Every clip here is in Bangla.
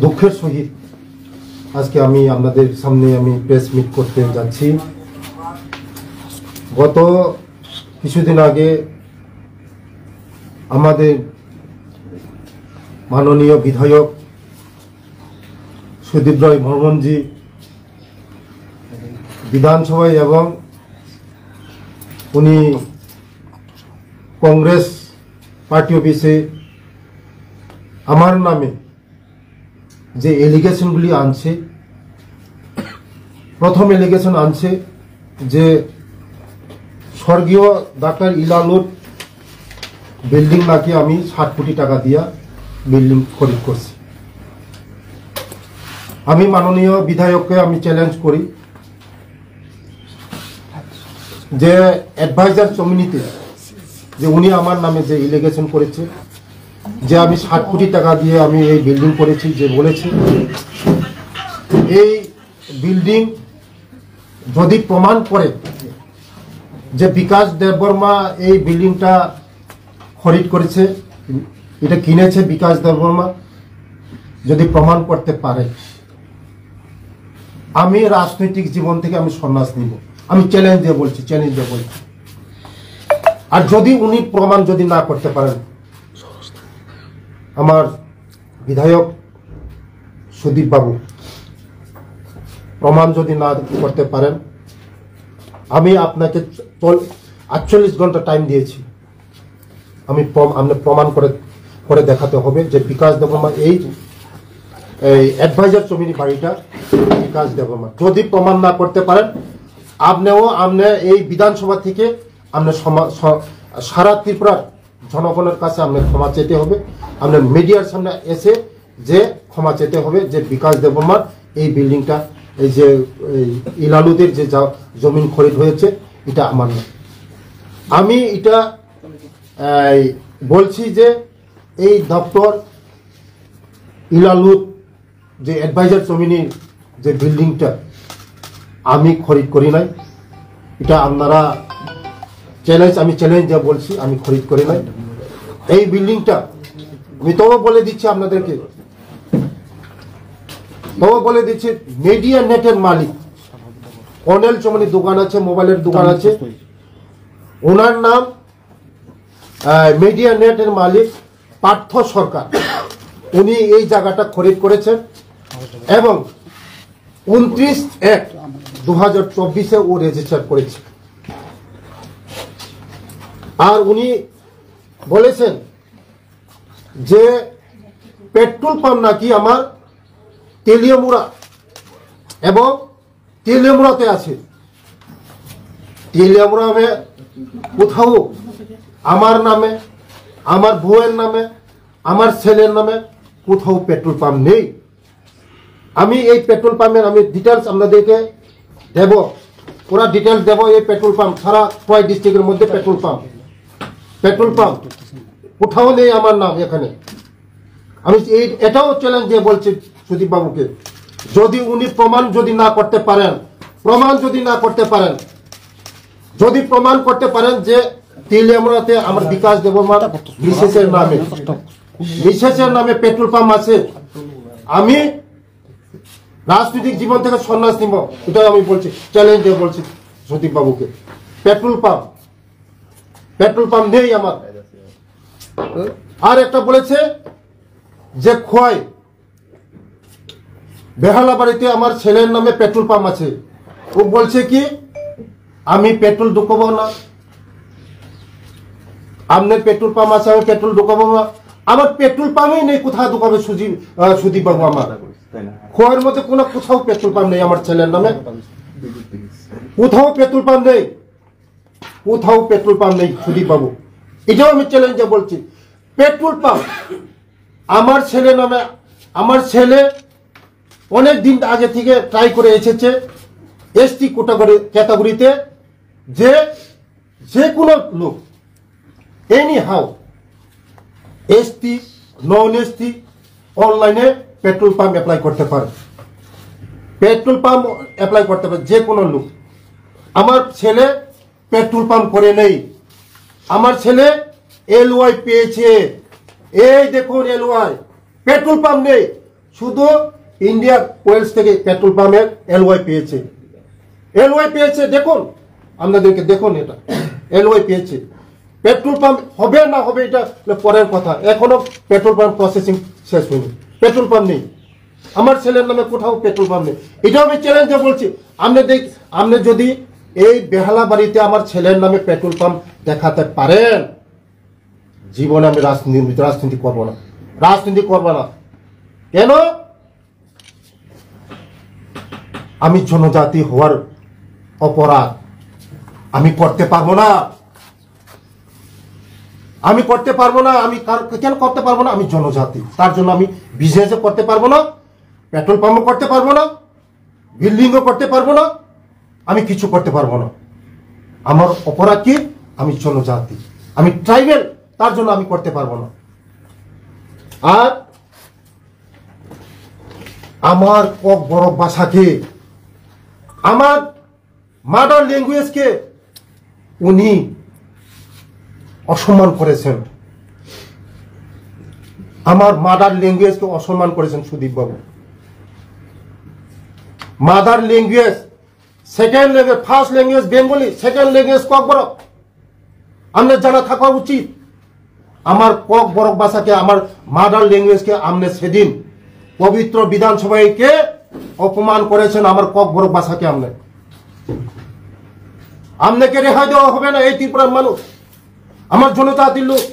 দুঃখের সহিত আজকে আমি আপনাদের সামনে প্রেস মিট করতে যাচ্ছি। গত কিছুদিন আগে আমাদের মাননীয় বিধায়ক সুদীপ রায় বর্মনজি বিধানসভায় এবং উনি কংগ্রেস পার্টি অফিসে আমার নামে যে এলিগেশনগুলি আনছে, প্রথম এলিগেশন আনছে যে স্বর্গীয় ডাক্তার ইলালুর বিল্ডিং নাকি আমি 60 কোটি টাকা দিয়া বিল্ডিং খরিদ করছি। আমি মাননীয় বিধায়ককে চ্যালেঞ্জ করি যে অ্যাডভাইজার কমিউনিটি যে উনি আমার নামে যে এলিগেশন করেছে যে আমি 60 কোটি টাকা দিয়ে আমি এই বিল্ডিং করেছি, যে বলেছি এই বিল্ডিং যদি প্রমাণ করে যে বিকাশ দেববর্মা এই বিল্ডিংটা খরিদ করেছে, এটা কিনেছে বিকাশ দেববর্মা, যদি প্রমাণ করতে পারে আমি রাজনৈতিক জীবন থেকে সন্ন্যাস নিব। আমি চ্যালেঞ্জ দিয়ে বলছি। আর যদি উনি প্রমাণ যদি না করতে পারেন, আমার বিধায়ক সুদীপ বাবু প্রমাণ যদি না করতে পারেন, আমি আপনাকে 48 ঘন্টা টাইম দিয়েছি, আপনি প্রমাণ করে দেখাতে হবে যে বিকাশ দেববর্মা এই অ্যাডভাইজার জমির বাড়িটা বিকাশ দেববর্মা। যদি প্রমাণ না করতে পারেন, আপনি এই বিধানসভা থেকে সারা ত্রিপুরার জনগণের কাছে ক্ষমা চেতে হবে, আপনার মিডিয়ার সামনে এসে যে ক্ষমা চেতে হবে যে বিকাশ দেববর্মার এই বিল্ডিংটা, এই যে ইলালুদের যে জমিন খরিদ হয়েছে, এটা আমার না। আমি এটা বলছি যে এই ডক্টর ইলালুদ যে অ্যাডভাইজার জমিনের যে বিল্ডিংটা আমি খরিদ করি নাই। এটা আপনারা আমি চ্যালেঞ্জ দিয়ে বলছি, আমি খরিদ করি নাই। এই বিল্ডিংটা আমি বলে দিচ্ছি আপনাদেরকে, বলে দিচ্ছি মিডিয়া নেটের মালিক অনিল চৌমনির দোকান আছে, মোবাইলের দোকান আছে, ওনার নাম মিডিয়া নেটের মালিক পার্থ সরকার। উনি এই জায়গাটা খরিদ করেছেন এবং 29/1/2024 ও রেজিস্টার করেছে। আর উনি বলেছেন যে পেট্রোল পাম্প নাকি আমার তেলিয়ামুড়া এবং তেলিয়ামুড়াতে আছে। তেলিয়ামুড়া কোথাও আমার নামে, আমার বউয়ের নামে, আমার ছেলের নামে কোথাও পেট্রোল পাম্প নেই। আমি এই পেট্রোল পাম্পের ডিটেলস আপনাদেরকে দেব, পুরা ডিটেলস দেব। এই পেট্রোল পাম্প সারা খোয়াই ডিস্ট্রিক্টের মধ্যে পেট্রোল পাম্প কোথাও নেই আমার নাম এখানে। আমি এটাও চ্যালেঞ্জ দিয়ে বলছি সুদীপ বাবুকে, যদি উনি প্রমাণ না করতে পারেন যে তেলিয়ামুড়াতে আমার বিকাশ দেববর্মার মিসেসের নামে পেট্রোল পাম্প আছে, আমি রাজনৈতিক জীবন থেকে সন্ন্যাস নিব। এটাও আমি বলছি, চ্যালেঞ্জ দিয়ে বলছি সুদীপ বাবুকে। পেট্রোল পাম্প নেই আমার। আর একটা বলেছে যে খোয়াই বেহালা বাড়িতে আমার ছেলের নামে পেট্রোল পাম্প আছে। ও বলছে কি আমি পেট্রোল ঢুকাবো না, আপনার পেট্রোল পাম্প আছে, আমি পেট্রোল ঢুকাবো না। আমার পেট্রোল পাম্পই নেই, কোথায় ঢুকাবে সুদীপ বাবু? আমার খোয়ার মধ্যে কোথাও পেট্রোল পাম্প নেই আমার ছেলের নামে, কোথাও পেট্রোল পাম্প নেই সুদীপ বাবু। এটাও আমি চ্যালেঞ্জে বলছি, পেট্রোল পাম্প আমার ছেলে নামে। আমার ছেলে অনেক দিন আগে থেকে ট্রাই করে এসেছে এসটি ক্যাটাগরিতে, যে কোনো লোক any how ST non ST অনলাইনে পেট্রোল পাম্প অ্যাপ্লাই করতে পারে, যে কোনো লোক। আমার ছেলে পেট্রোল পাম্প করে নেই, আমার ছেলে এলওয়াই পেয়েছে। এই দেখুন এলওয়াই, পেট্রোল পাম্প নেই, শুধু ইন্ডিয়া ওয়েলস থেকে পেট্রোল পাম্পের এলওয়াই পেয়েছে, দেখুন আপনাদেরকে, দেখুন এটা এলওয়াই পেয়েছে। পেট্রোল পাম্প হবে না হবে এটা পরের কথা, এখনো পেট্রোল পাম্প প্রসেসিং শেষ হয়নি, পেট্রোল পাম্প নেই। আমার ছেলের নামে কোথাও পেট্রোল পাম্প নেই। এটাও আমি চ্যালেঞ্জে বলছি, আপনি যদি এই বেহালা বাড়িতে আমার ছেলের নামে পেট্রোল পাম্প দেখাতে পারেন, জীবনে আমি রাজনীতি করবো না, কেন? আমি জনজাতি হওয়ার অপরাধ আমি করতে পারবো না, আমি কেন করতে পারবো না? আমি জনজাতি, তার জন্য আমি বিজনেসও করতে পারবো না, পেট্রোল পাম্পও করতে পারবো না, বিল্ডিংও করতে পারবো না, আমি কিছু করতে পারবো না। আমার অপরাধ কি? আমি জনজাতি, আমি ট্রাইবেল, তার জন্য আমি করতে পারবো না। আর আমার কক বড় ভাষাকে, আমার মাদার ল্যাঙ্গুয়েজকে উনি অসম্মান করেছেন, আমার মাদার ল্যাঙ্গুয়েজকে অসম্মান করেছেন Sudip babu. Mother language, second language, first language Bengali, second language Kokborok, আপনার জানা থাকা উচিত। আমার কক বরক ভাষাকে, আমার মাদার ল্যাঙ্গুয়েজকে আপনি সেদিন পবিত্র বিধানসভায় কে অপমান করেছেন, আমার কক বরক ভাষাকে আপনাকে রেহাই দেওয়া হবে না। এই ত্রিপুরার মানুষ, আমার জনজাতির লোক,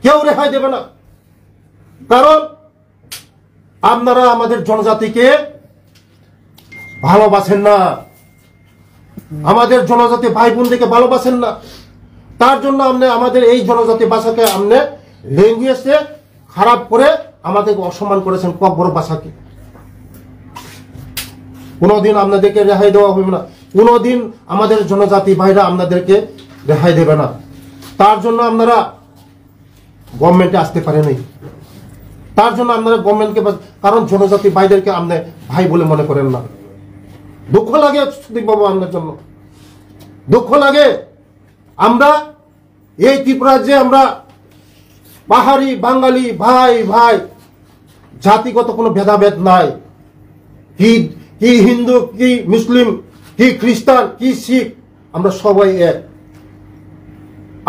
কেউ রেহাই দেবে না। কারণ আপনারা আমাদের জনজাতিকে ভালোবাসেন না, আমাদের জনজাতি ভাই বোনদেরকে ভালোবাসেন না, তার জন্য আপনি আমাদের এই জনজাতি ভাষাকে, আপনি ল্যাঙ্গুয়েজে খারাপ করে আমাদেরকে অসম্মান করেছেন, কক বড় ভাষাকে। কোনোদিন আপনাদেরকে রেহাই দেওয়া হবে না, কোনোদিন আমাদের জনজাতি ভাইরা আপনাদেরকে রেহাই দেবে না। তার জন্য আপনারা গভর্নমেন্টে আসতে পারেনি, তার জন্য আপনারা গভর্নমেন্টকে, কারণ জনজাতি ভাইদেরকে আপনি ভাই বলে মনে করেন না। দুঃখ লাগে সুদীপ বাবু, আপনার জন্য দুঃখ লাগে। আমরা এই ত্রিপুরা যে আমরা পাহাড়ি বাঙালি ভাই ভাই, জাতিগত কোনো ভেদাভেদ নাই, কি হিন্দু, কি মুসলিম, কি খ্রিস্টান, কি শিখ, আমরা সবাই এক।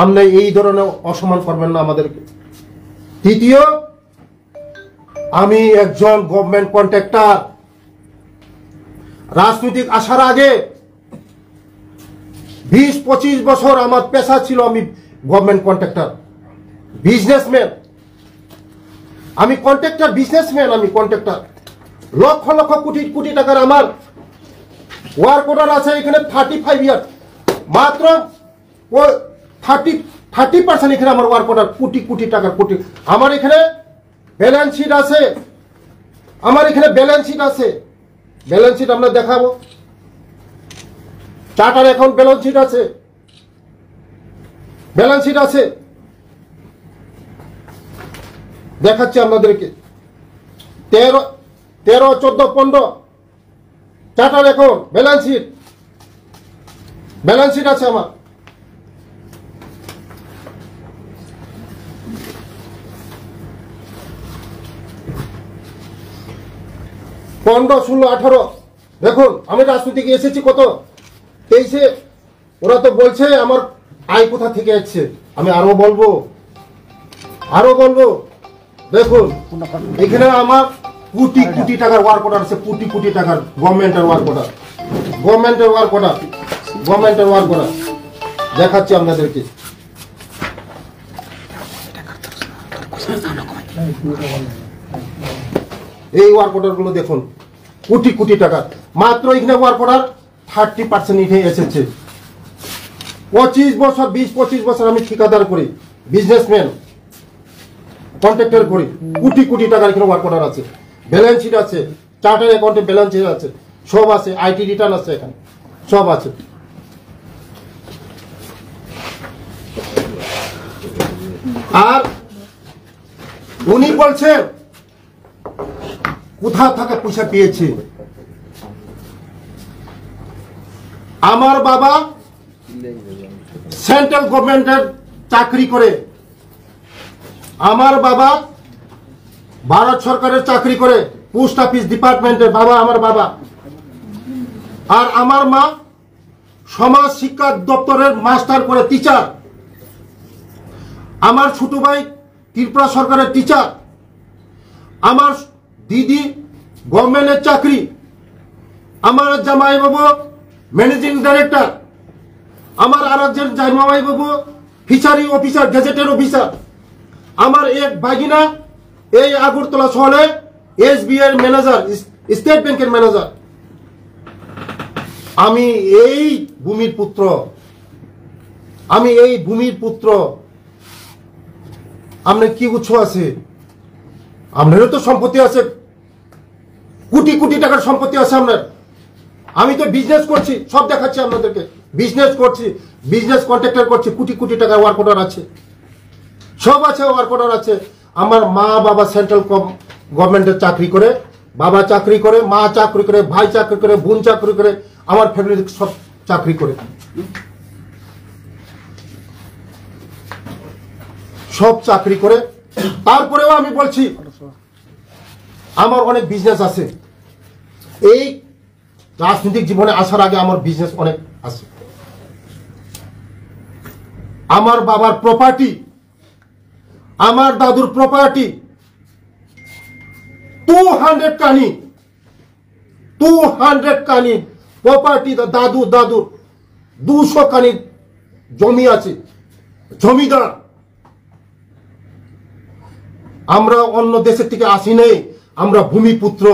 আপনি এই ধরনের অসম্মান করবেন না আমাদেরকে। তৃতীয়, আমি একজন গভর্নমেন্ট কন্ট্রাক্টর, রাজনৈতিক আসার আগে 20-25 বছর আমার পেশা ছিল, আমি গভর্নমেন্ট কন্ট্রাক্টর, বিজনেসম্যান, আমি কন্ট্রাক্টর, বিজনেসম্যান, আমি কন্ট্রাক্টর। লক্ষ লক্ষ কোটি কোটি টাকার আমার ওয়ার্ক অর্ডার আছে এখানে, 35 ইয়ার, মাত্র 30% এখানে আমার ওয়ার্ক অর্ডার, কোটি কোটি টাকার, কোটি। আমার এখানে ব্যালেন্স শিট আছে, ব্যালেন্স শিট আমরা দেখাবো, চার্টার অ্যাকাউন্ট ব্যালেন্স শিট আছে, দেখাচ্ছি আপনাদেরকে। 13, 14, 15 চার্টার অ্যাকাউন্ট ব্যালেন্স শিট আছে আমার। পনেরো, 16, 18 দেখুন, আমি রাজনীতিকে এসেছি কত 23-এ। ওরা তো বলছে আমার আয় কোথা থেকে আসছে, আমি আরো বলবো। দেখুন এখানে আমার কোটি কোটি টাকার ওয়ার্ক অর্ডার আছে, কোটি কোটি টাকার গভর্নমেন্টের ওয়ার্ক অর্ডার, দেখাচ্ছি আপনাদেরকে। এই ওয়ার্ক অর্ডার গুলো দেখুন, কোটি কোটি টাকা। মাত্র এখানে ওয়ার্ক অর্ডার 30% এখানে এসেছে। 25 বছর, 20-25 বছর আমি ঠিকাদার করি, বিজনেসম্যান, কন্ট্রাক্টর করি, কোটি কোটি টাকার এখানে ওয়ার্ক অর্ডার আছে, ব্যালেন্স শিট আছে, চার্টার অ্যাকাউন্টে ব্যালেন্স শিট আছে, সব আছে, আইটি রিটার্ন আছে, এখানে সব আছে। আর উনি বলছেন কোথা থেকে পয়সা পেয়েছে। আমার বাবা সেন্ট্রাল গভর্নমেন্টের চাকরি করে, আমার বাবা ভারত সরকারের চাকরি করে, পোস্ট অফিস ডিপার্টমেন্টে বাবা, আমার বাবা। আর আমার মা সমাজ শিক্ষা দপ্তরের মাস্টার করে, টিচার। আমার ছোট ভাই ত্রিপুরা সরকারের টিচার। আমার দিদি গভর্নমেন্টের চাকরি। আমার জামাই বাবু ম্যানেজিং ডাইরেক্টর। আমার আরেকজন জামাই বাবু ফিশারি অফিসার, গেজেটের অফিসার। আমার এক ভাগিনা এই আগরতলা শহরে SBI এর ম্যানেজার, স্টেট ব্যাংকের ম্যানেজার। আমি এই ভূমির পুত্র, আমি এই ভূমির পুত্র। আপনার কি উৎস আছে? আপনারও তো সম্পত্তি আছে, কোটি কোটি টাকার সম্পত্তি আছে আপনার। আমি তো বিজনেস করছি, সব দেখাচ্ছি আপনাদেরকে। বিজনেস করছি, বিজনেস কন্ট্রাক্টর করছি, কোটি কোটি টাকার ওয়ার্ক অর্ডার আছে, সব আছে, ওয়ার্ক অর্ডার আছে। আমার মা বাবা সেন্ট্রাল গভর্নমেন্টের চাকরি করে, বাবা চাকরি করে, মা চাকরি করে, ভাই চাকরি করে, বোন চাকরি করে, আমার ফ্যামিলি সব চাকরি করে, সব চাকরি করে। তারপরেও আমি বলছি আমার অনেক বিজনেস আছে। এই রাজনৈতিক জীবনে আসার আগে আমার বিজনেস অনেক আছে। আমার বাবার প্রপার্টি, আমার দাদুর প্রপার্টি 200 কানি, 200 কানি প্রপার্টি। দাদুর 200 কানি জমি আছে, জমিদার। আমরা অন্য দেশের থেকে আসি নাই, আমরা ভূমিপুত্র,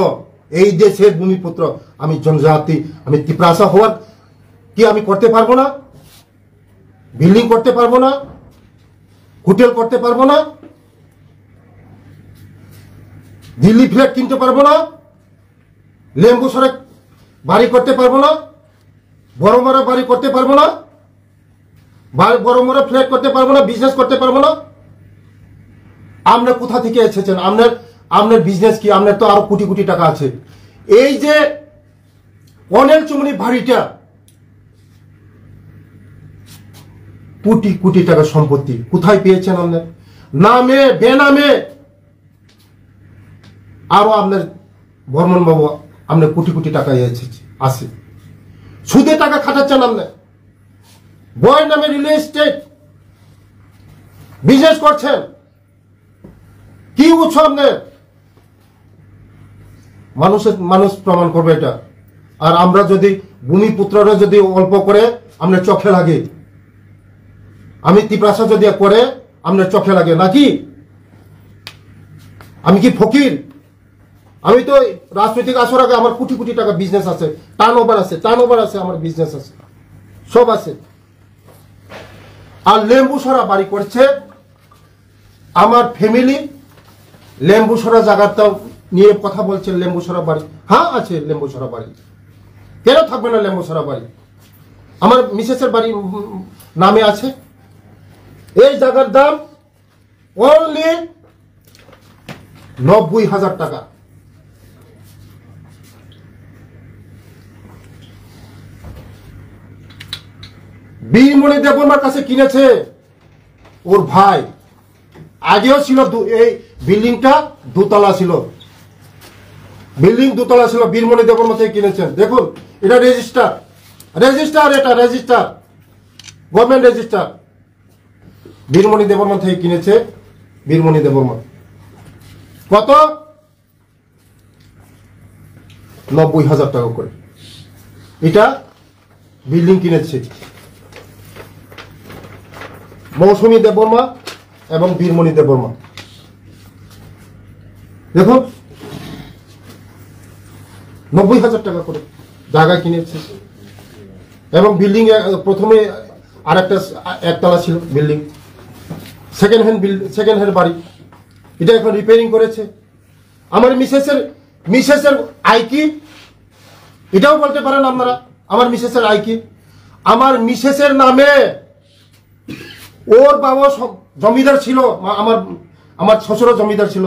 এই দেশের ভূমিপুত্র। আমি জনজাতি, আমি ত্রিপুরাসা হওয়ার কি আমি করতে পারবো না? বিল্ডিং করতে পারবো না? হোটেল করতে পারবো না? দিল্লি ফ্ল্যাট কিনতে পারবো না? লেম্বু সরে বাড়ি করতে পারবো না? বড় বড় বাড়ি করতে পারবো না? বড় বড় ফ্ল্যাট করতে পারবো না? বিজনেস করতে পারবো না? আপনার কোথা থেকে এসেছেন? আপনার বিজনেস কি? আপনার তো আরো কোটি কোটি টাকা আছে। এই যে অনেল চুমনি বাড়িটা, কোটি কোটি টাকার সম্পত্তি কোথায় পেয়েছেন? আপনার নামে বেনামে। আরো আপনার বর্মন বাবু, আপনার কোটি কোটি টাকা আছে, সুদে টাকা খাটাচ্ছেন। আপনার বয়ের নামে রিয়েল এস্টেট বিজনেস করছেন। কি উৎস আপনার? মানুষ প্রমাণ করবে এটা। আর আমরা যদি ভূমিপুত্ররা যদি অল্প করে আপনার চোখে লাগে, আমি ত্রিপ্রাসা যদি করে আপনার চোখে লাগে নাকি? আমি কি ফকির? আমি তো রাজনৈতিক আসার আগে আমার কোটি কোটি টাকা বিজনেস আছে, টার্নওভার আছে, আমার বিজনেস আছে, সব আছে। আর লেম্বুসরা বাড়ি করছে আমার ফ্যামিলি। লেম্বুসরা জায়গাটা নিয়ে কথা বলছেন, লেম্বুসরা বাড়ি। হ্যাঁ আছে লেম্বুসরা বাড়ি, কেন থাকবে না লেম্বুসরা বাড়ি? আমার মিসেসের বাড়ি নামে আছে। এই জায়গার দাম অনলি 90,000 টাকা। বীরমণি দেববর্মার কাছে কিনেছে ওর ভাই। আগেও ছিল, এই বিল্ডিংটা দোতলা ছিল, বীরমণি দেববর্মা থেকে কিনেছেন। দেখুন এটা রেজিস্টার, এটা register, government register. Birmani Debbarma থেকে কিনেছে, বীরমণি দেববর্মা। কত? 90,000 টাকা করে এটা বিল্ডিং কিনেছে মৌসুমী দেববর্মা এবং বীরমণি দেববর্মা। দেখুন 90,000 টাকা করে জায়গা কিনেছে। এবং বিল্ডিং প্রথমে আরেকটা একতলা ছিল বিল্ডিং, সেকেন্ড হ্যান্ড বাড়ি। এটা এখন রিপেয়ারিং করেছে। আমার মিসেসের আই কি? এটাও বলতে পারেন আপনারা, আমার মিসেসের আই কি? আমার মিসেসের নামে ওর বাবা জমিদার ছিল, আমার শ্বশুরও জমিদার ছিল।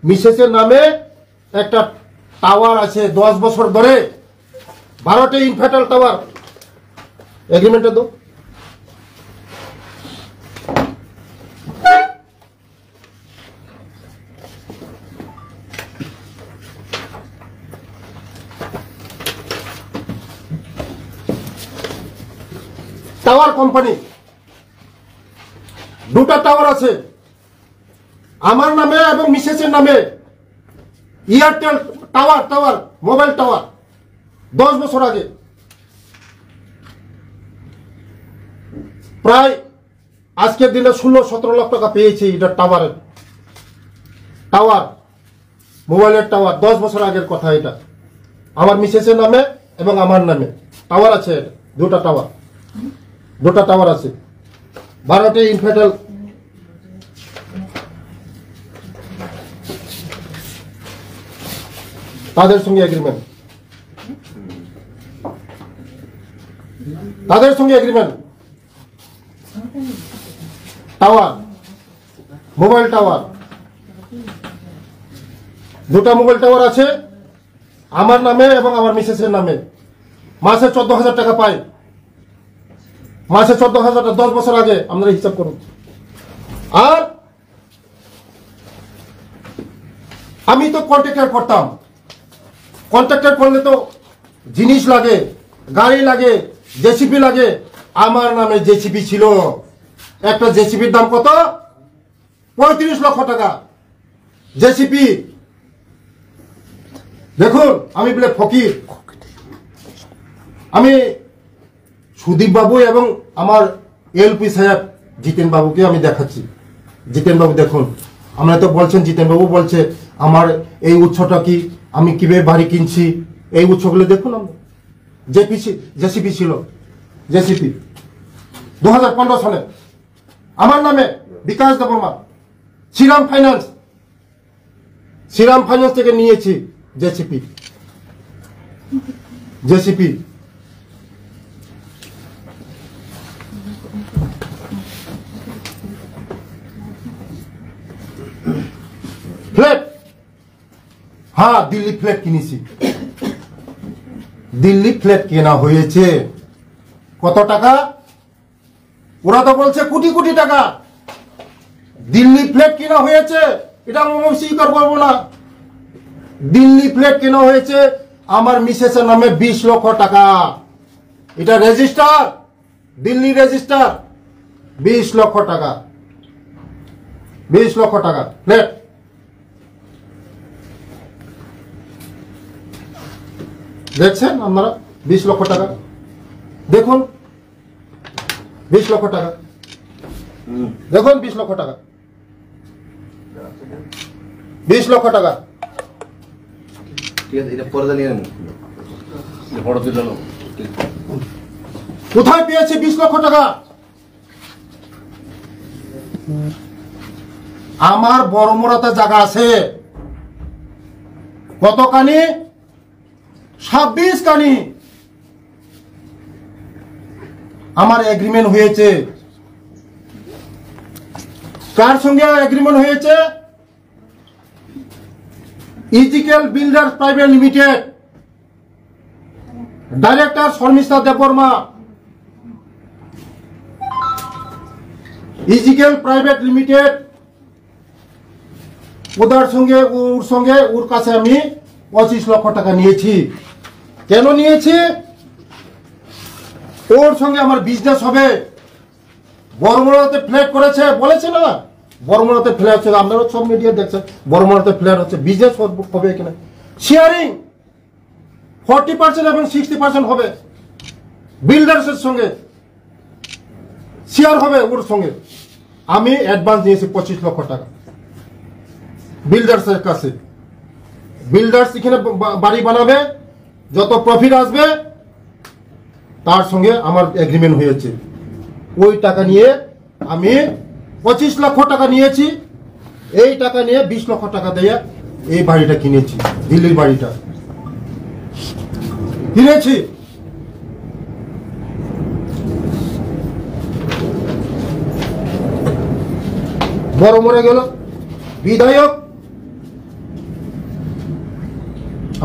মিসেসের নামে একটা টাওয়ার আছে 10 বছর ধরে, 12টা ইনভার্টার টাওয়ার। এগ্রিমেন্টটা তো টাওয়ার কোম্পানি, দুটা টাওয়ার আছে আমার নামে এবং মিসেসের নামে। এয়ারটেল টাওয়ার মোবাইল টাওয়ার 10 বছর আগে প্রায় আজকের দিনে 16-17 লাখ টাকা পেয়েছি। এটা টাওয়ার মোবাইলের টাওয়ার 10 বছর আগের কথা। এটা আমার মিসেসের নামে এবং আমার নামে টাওয়ার আছে। দুটা টাওয়ার আছে। ভারতে ইনফেটেল তাদের সঙ্গে এগ্রিমেন্ট, টাওয়ার মোবাইল টাওয়ার, দুটা মোবাইল টাওয়ার আছে আমার নামে এবং আমার মিসেসের নামে। মাসে 14,000 টাকা পাই। মাসে 14,000 টাকা 10 বছর আগে আপনারা হিসাব করুন। আর আমি তো কন্ট্রাক্টর করতাম। কন্ট্রাক্টর করলে তো জিনিস লাগে, গাড়ি লাগে, জেসিপি লাগে। আমার নামে জেসিপি ছিল। একটা জেসিপির দাম কত? 35 লক্ষ টাকা জেসিপি। দেখুন আমি বলে ফকির। আমি সুদীপ বাবু এবং আমার এলপি সাহেব জিতেন বাবুকে আমি দেখাচ্ছি। জিতেন বাবু দেখুন, আমরা তো বলছেন, জিতেন বাবু বলছে আমার এই উৎসটা কি, আমি কিভাবে বাড়ি কিনছি, এই উৎসগুলো দেখুন। আমরা জেসিপি ছিল, জেসিপি 2015 সালে আমার নামে বিকাশ দেববর্মা শ্রীরাম ফাইন্যান্স থেকে নিয়েছি জেসিপি। ফ্ল্যাট, হ্যাঁ দিল্লি ফ্ল্যাট কিনেছি। দিল্লি ফ্ল্যাট কেনা হয়েছে কত টাকা? ওরা তো বলছে কোটি কোটি টাকা। দিল্লি ফ্ল্যাট কেনা হয়েছে, এটা আমি স্বীকার করবো না। দিল্লি ফ্ল্যাট কেনা হয়েছে আমার মিসেসের নামে 20 লক্ষ টাকা। এটা রেজিস্টার, দিল্লি রেজিস্টার। 20 লক্ষ টাকা ফ্ল্যাট। দেখছেন আপনারা 20 লক্ষ টাকা। দেখুন 20 লক্ষ টাকা, দেখুন 20 লক্ষ টাকা, 20 লক্ষ টাকা। কোথায় পেয়েছে 20 লক্ষ টাকা? আমার বড়মরাতে জায়গা আছে কতখানি? 26 কানি। আমার এগ্রিমেন্ট হয়েছে। কার সঙ্গে এগ্রিমেন্ট হয়েছে? Ezekiel builders private limited, director Sharmishtha Debbarma. Ezekiel private limited, ওর কাছে আমি 25 লক্ষ টাকা নিয়েছি। কেন নিয়েছি? ওর সঙ্গে আমার বিজনেস হবে। বড়মরাতে ফ্ল্যাট করেছে, বলেছে না বড়মরাতে ফ্ল্যাট হচ্ছে, আপনারা সব মিডিয়া দেখছেন বড়মরাতে ফ্ল্যাট হচ্ছে, বিজনেস হবে এখানে। শেয়ারিং 40% এবং 60% হবে। বিল্ডার্সের সঙ্গে শেয়ার হবে ওর সঙ্গে। আমি অ্যাডভান্স নিয়েছি 25 লক্ষ টাকা বিল্ডার্সের কাছে। বিল্ডার্স এখানে বাড়ি বানাবে, যত প্রফিট আসবে তার সঙ্গে আমার এগ্রিমেন্ট হয়েছে। ওই টাকা নিয়ে আমি 25 লক্ষ টাকা নিয়েছি। এই টাকা নিয়ে 20 লক্ষ টাকা দিয়ে এই বাড়িটা কিনেছি, দিল্লির বাড়িটা কিনেছি। বড় মরে গেল বিধায়ক,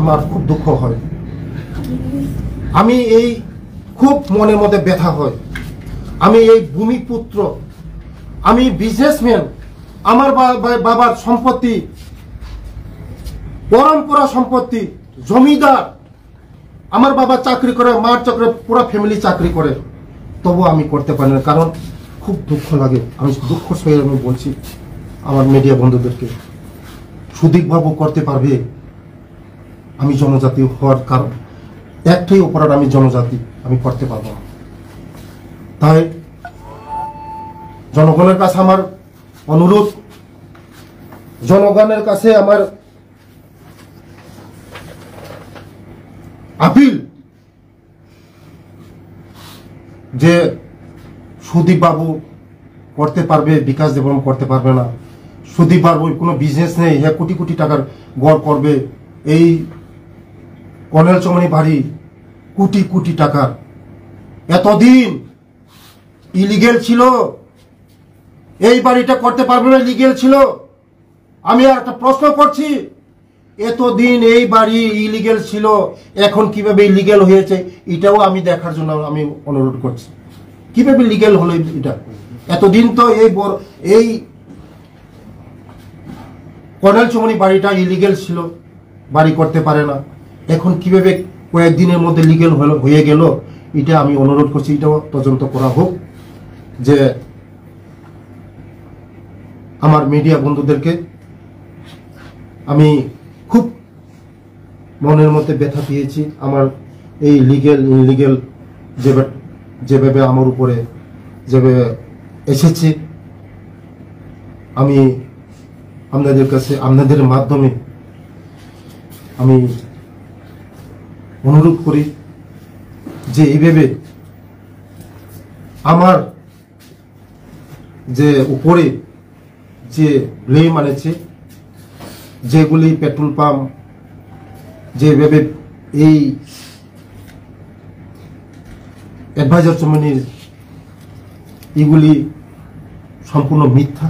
আমার খুব দুঃখ হয়। আমি এই খুব মনের মধ্যে ব্যথা হয়। আমি এই ভূমিপুত্র, আমি বিজনেসম্যান। আমার বাবার সম্পত্তি, পরম্পরা সম্পত্তি, জমিদার। আমার বাবা চাকরি করে, মার চাকরি, পুরো ফ্যামিলি চাকরি করে। তবু আমি করতে পারি না, কারণ খুব দুঃখ লাগে। আমি দুঃখ সয়ে আমি বলছি আমার মিডিয়া বন্ধুদেরকে, সুদীপবাবু করতে পারবে, আমি জনজাতি হওয়ার কারণ একটাই অপরাধ, আমি জনজাতি, আমি করতে পারবো না। তাই জনগণের কাছে আমার অনুরোধ, জনগণের কাছে আমার আপিল যে সুদীপ বাবু করতে পারবে, বিকাশ দেবম করতে পারবে না। সুদীপ বাবুর কোনো বিজনেস নেই, হ্যাঁ কোটি কোটি টাকার গড় করবে। এই কর্নেল চৌমনি বাড়ি কোটি কোটি টাকার, এতদিন ইলিগেল ছিল, এই বাড়িটা করতে পারবে না, লিগেল ছিল। আমি একটা প্রশ্ন করছি, এতদিন এই বাড়ি ইলিগেল ছিল, এখন কিভাবে লিগেল হয়েছে এটাও আমি দেখার জন্য আমি অনুরোধ করছি, কিভাবে লিগেল হলো এটা। এতদিন তো এই কর্নেল চৌমনি বাড়িটা ইলিগেল ছিল, বাড়ি করতে পারে না, এখন কিভাবে কয়েকদিনের মধ্যে লিগেল হয়ে গেল, এটা আমি অনুরোধ করছি, এটাও তদন্ত করা হোক। যে আমার মিডিয়া বন্ধুদেরকে আমি খুব মনের মধ্যে ব্যথা পেয়েছি, আমার এই লিগেল ইনলিগেল যেভাবে আমার উপরে যেভাবে এসেছে, আমি আপনাদের কাছে আপনাদের মাধ্যমে আমি অনুরোধ করি যে এইভাবে আমার যে উপরে যে ব্লেম আনেছে, যেগুলি পেট্রোল পাম্প যেভাবে এই অ্যাডভাইজার চৌমনির এগুলি সম্পূর্ণ মিথ্যা,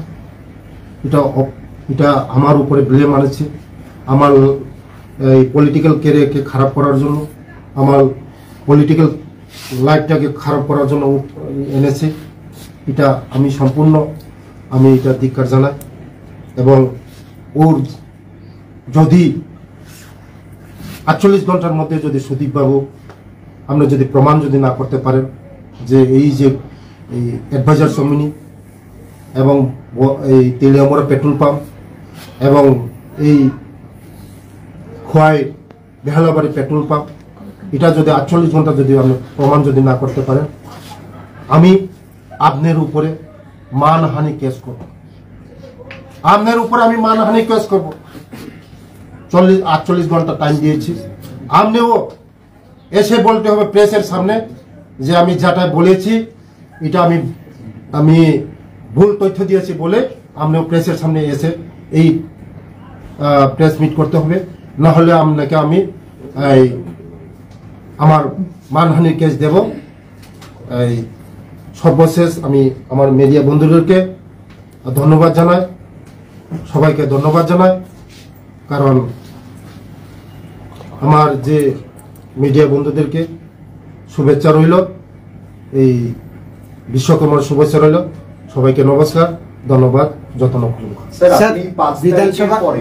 এটা আমার উপরে ব্লেম আনেছে, আমার এই পলিটিক্যাল ক্যারিয়ারকে খারাপ করার জন্য, আমার পলিটিক্যাল লাইফটাকে খারাপ করার জন্য এনেছে। এটা আমি সম্পূর্ণ আমি এটা ধিক্কার জানাই। এবং ওর যদি 48 ঘন্টার মধ্যে যদি সুদীপবাবু আপনি যদি প্রমাণ যদি না করতে পারেন যে এই যে এই অ্যাডভাইজার চৌমনি এবং এই তেলিয়ামরা পেট্রোল পাম্প এবং এই খোয়াই বেহালাবাড়ি পেট্রোল পাম্প, এটা যদি 48 ঘন্টা যদি আপনি প্রমাণ যদি না করতে পারেন, আমি আপনার উপরে মানহানি কেস করব, আপনার উপরে আমি মানহানি কেস করব। 48 ঘন্টা টাইম দিয়েছি, আপনিও এসে বলতে হবে প্রেসের সামনে যে আমি যেটা বলেছি এটা আমি ভুল তথ্য দিয়েছি বলে আপনিও প্রেসের সামনে এসে এই প্রেস মিট করতে হবে, না হলে আপনাকে আমি আমার মানহানির কেস দেব। এই সর্বশেষ আমি আমার মিডিয়া বন্ধুদেরকে ধন্যবাদ জানাই, সবাইকে ধন্যবাদ জানাই, কারণ আমার যে মিডিয়া বন্ধুদেরকে শুভেচ্ছা রইল, এই বিশ্বকর্মার শুভেচ্ছা রইল। সবাইকে নমস্কার, ধন্যবাদ, যত্ন করুন।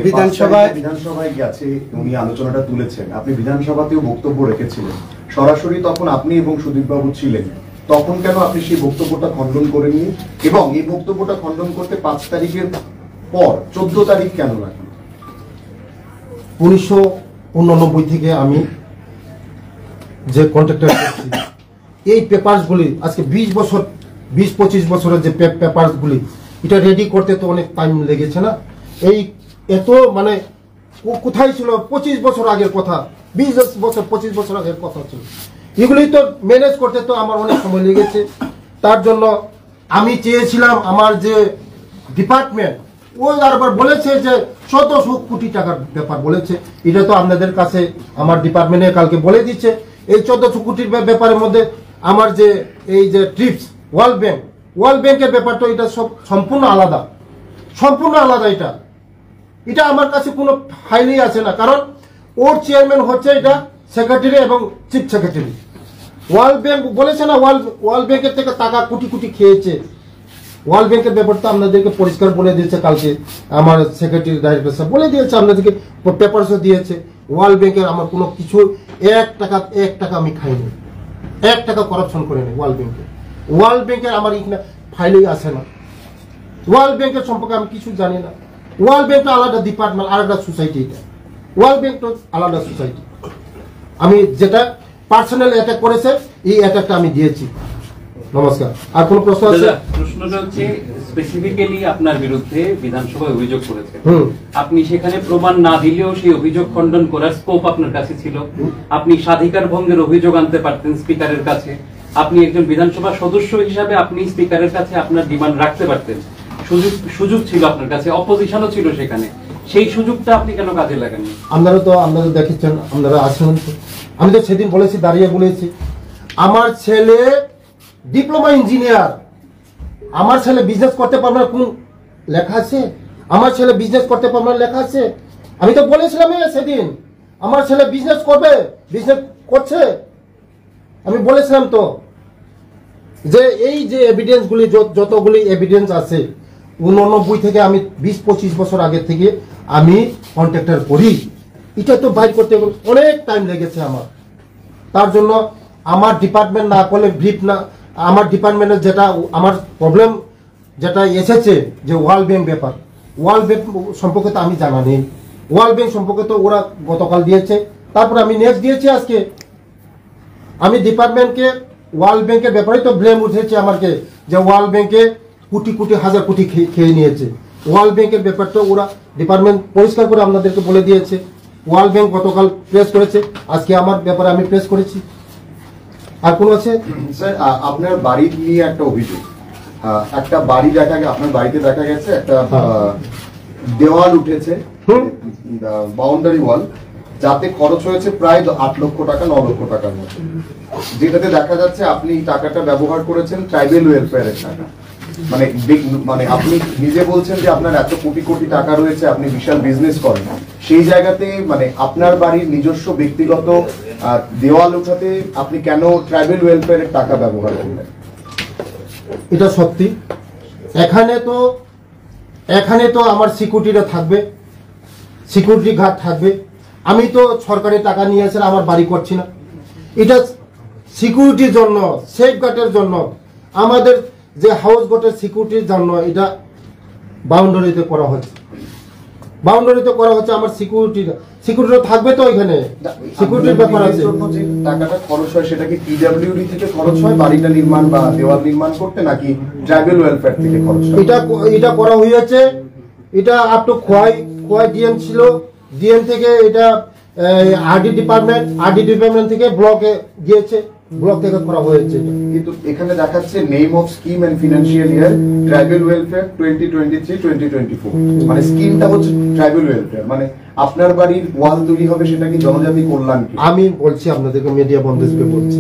বিধানসভায় গেছে উনি আলোচনাটা তুলেছেন, আপনি বিধানসভাতেও বক্তব্য রেখেছিলেন, সরাসরি তখন আপনি এবং সুদীপবাবু ছিলেন, তখন কেন আপনি সেই বক্তব্যটা খণ্ডন করেননি? এবং এই বক্তব্যটা খণ্ডন করতে 5 তারিখের পর 14 তারিখ কেন লাগলো? 1989 থেকে আমি যে কন্ট্রাক্টর করছি, এই পেপারসগুলি আজকে 20-25 বছরের যে পেপারসগুলি এটা রেডি করতে তো অনেক টাইম লেগেছে না। এই এত মানে কোথায় ছিল 25 বছর আগের কথা, 25 বছর আগের কথা ছিল, এগুলি তো ম্যানেজ করতে তো আমার অনেক সময় লেগেছে। তার জন্য আমি চেয়েছিলাম আমার যে ডিপার্টমেন্ট ও আবার বলেছে যে 1400 কোটি টাকার ব্যাপার বলেছে, এটা তো আপনাদের কাছে আমার ডিপার্টমেন্টে কালকে বলে দিচ্ছে। এই 1400 কোটির ব্যাপারের মধ্যে আমার যে এই যে ট্রিপস ওয়ার্ল্ড ব্যাংকের ব্যাপার তো এটা সব সম্পূর্ণ আলাদা, এটা আমার কাছে কোনো ফাইলই আছে না, কারণ ওর চেয়ারম্যান হচ্ছে এটা সেক্রেটারি এবং চিফ সেক্রেটারি। ওয়ার্ল্ড ব্যাংক বলেছে না, ওয়ার্ল্ড ব্যাংকের থেকে টাকা কোটি কোটি খেয়েছে। ওয়ার্ল্ড ব্যাংকের ব্যাপারটা আপনাদেরকে পরিষ্কার বলে দিয়েছে কালকে আমার সেক্রেটারি ডাইরেক্টর সাহেব বলে দিয়েছে, আপনাদেরকে পেপারসও দিয়েছে। ওয়ার্ল্ড ব্যাংকের আমার কোনো কিছু 1 টাকা আমি খাইনি, 1 টাকা করাপশন করিনি ওয়ার্ল্ড ব্যাংকে। ওয়ার্ল্ড ব্যাংকের আমার এখানে ফাইলেই আসে না। ওয়ার্ল্ড ব্যাংকের সম্পর্কে আমি কিছু জানি না। ওয়ার্ল্ড ব্যাংকটা আলাদা ডিপার্টমেন্ট, আলাদা সোসাইটি। এটা ওয়ার্ল্ড ব্যাংক তো আলাদা সোসাইটি। আমি যেটা পার্সোনাল অ্যাটাক করেছে এই অ্যাটাকটা আমি দিয়েছি। নমস্কার। আর কোনো প্রশ্ন আছে? প্রশ্নটা হচ্ছে স্পেসিফিক্যালি আপনার বিরুদ্ধে বিধানসভায় অভিযোগ করেছে, আপনি সেখানে প্রমাণ না দিলেও সেই অভিযোগ খণ্ডন করার স্কোপ আপনার কাছে ছিল। আপনি স্বাধিকার ভঙ্গের অভিযোগ আনতে পারতেন স্পিকারের কাছে। আপনি একজন বিধানসভা সদস্য হিসাবে আপনি স্পিকারের কাছে আপনার ডিমান্ড রাখতে পারতেন। সুযোগ ছিল আপনার কাছে, অপোজিশনও ছিল সেখানে। সেই সুযোগটা আপনি কেন কাজে লাগাননি? আপনারা দেখেছেন, আপনারা আসেন। আমি তো সেদিন বলেছি, দাঁড়িয়ে বলেছি, আমার ছেলে ডিপ্লোমা ইঞ্জিনিয়ার, আমার ছেলে বিজনেস করতে পারবে না, কোন লেখা আছে? আমার ছেলে বিজনেস করতে পারবে না লেখা আছে? আমি তো বলেছিলাম সেদিন আমার ছেলে বিজনেস করবে, বিজনেস করছে। আমি বলেছিলাম তো যে এই যে এভিডেন্সগুলি, যতগুলি এভিডেন্স আছে 89 থেকে আমি 20-25 বছর আগে থেকে আমি কন্ট্রাক্টর করি। এটা তো বাইর করতে অনেক টাইম লেগেছে আমার। তার জন্য আমার ডিপার্টমেন্ট না করলে ব্রিফ না, আমার ডিপার্টমেন্টের যেটা আমার প্রবলেম যেটা এসেছে যে ওয়ার্ল্ড ব্যাংক ব্যাপার, ওয়ার্ল্ড ব্যাংক সম্পর্কে তো আমি জানা নেই। ওয়ার্ল্ড ব্যাংক সম্পর্কে তো ওরা গতকাল দিয়েছে, তারপর আমি নেক্সট দিয়েছি আজকে। আমি ডিপার্টমেন্টকে ওয়ার্ল্ড ব্যাংকের ব্যাপারে তো ব্লেম উঠেছে আমাকে, যে ওয়ার্ল্ড ব্যাংকে কোটি কোটি হাজার কোটি খেয়ে নিয়েছে। ওয়ার্ল্ড ব্যাংকের ব্যাপারটা ওরা ডিপার্টমেন্ট পরিষ্কার করে আপনাদেরকে বলে দিয়েছে। ওয়ার্ল্ড ব্যাংক গতকাল প্রেস করেছে, আজকে আমার ব্যাপারে আমি প্রেস করেছি। আর কোনো আছে? স্যার, আপনার বাড়ি নিয়ে একটা অভিযোগ, একটা বাড়ি আপনার বাড়িতে দেখা গেছে একটা দেওয়াল উঠেছে, বাউন্ডারি ওয়াল, যাতে খরচ হয়েছে প্রায় 8 লক্ষ টাকা 9 লক্ষ টাকার মতো, যেটাতে দেখা যাচ্ছে আপনি টাকাটা ব্যবহার করেছেন ট্রাইবেল ওয়েলফেয়ারের টাকা। মানে আপনি নিজে বলছেন যে আপনার এত কোটি কোটি টাকা রয়েছে, আপনি বিশাল বিজনেস করেন, সেই জায়গাতে মানে আপনার বাড়ির নিজস্ব ব্যক্তিগত দেওয়াল উঠাতে আপনি কেন ট্রাইবেল ওয়েলফেয়ারের টাকা ব্যবহার করলেন? এটা সত্যি। এখানে তো আমার সিকিউরিটিরা থাকবে, সিকিউরিটি গার্ড থাকবে। আমি তো সরকারি টাকা নিয়ে এসে আমার বাড়ি করছি না। এটা সিকিউরিটির জন্য, সেফ গার্ডের জন্য, আমাদের যে হাউস বোটের সিকিউরিটির জন্য এটা বাউন্ডারিতে করা হচ্ছে। বাউন্ডারিতে করা হচ্ছে আমার সিকিউরিটি থাকবে তো এখানে, সিকিউরিটির ব্যাপার আছে। যে টাকাটা খরচ হয় সেটা কি পিডব্লিউডি থেকে খরচ হয় বাড়িটা নির্মাণ বা দেওয়াল নির্মাণ করতে, নাকি ট্রাইবেল ওয়েলফেয়ার থেকে খরচ হয়? এটা করা হয়েছে। এটা আপ টু খোয়াই ডিএম ছিল, ডিএম থেকে এটা আরডি ডিপার্টমেন্ট থেকে ব্লকে গিয়েছে, ব্লক থেকে করা হয়েছে। কিন্তু এখানে দেখাচ্ছে name of scheme and financial year tribal welfare 2023-2024, মানে স্কিমটা হচ্ছে ট্রাইবেল ওয়েলফেয়ার। মানে আপনার বাড়ির ওয়াল তৈরি হবে সেটা কি জনজাতি কল্যাণ? আমি বলছি আপনাদেরকে, মিডিয়া বন্ধ বলছি।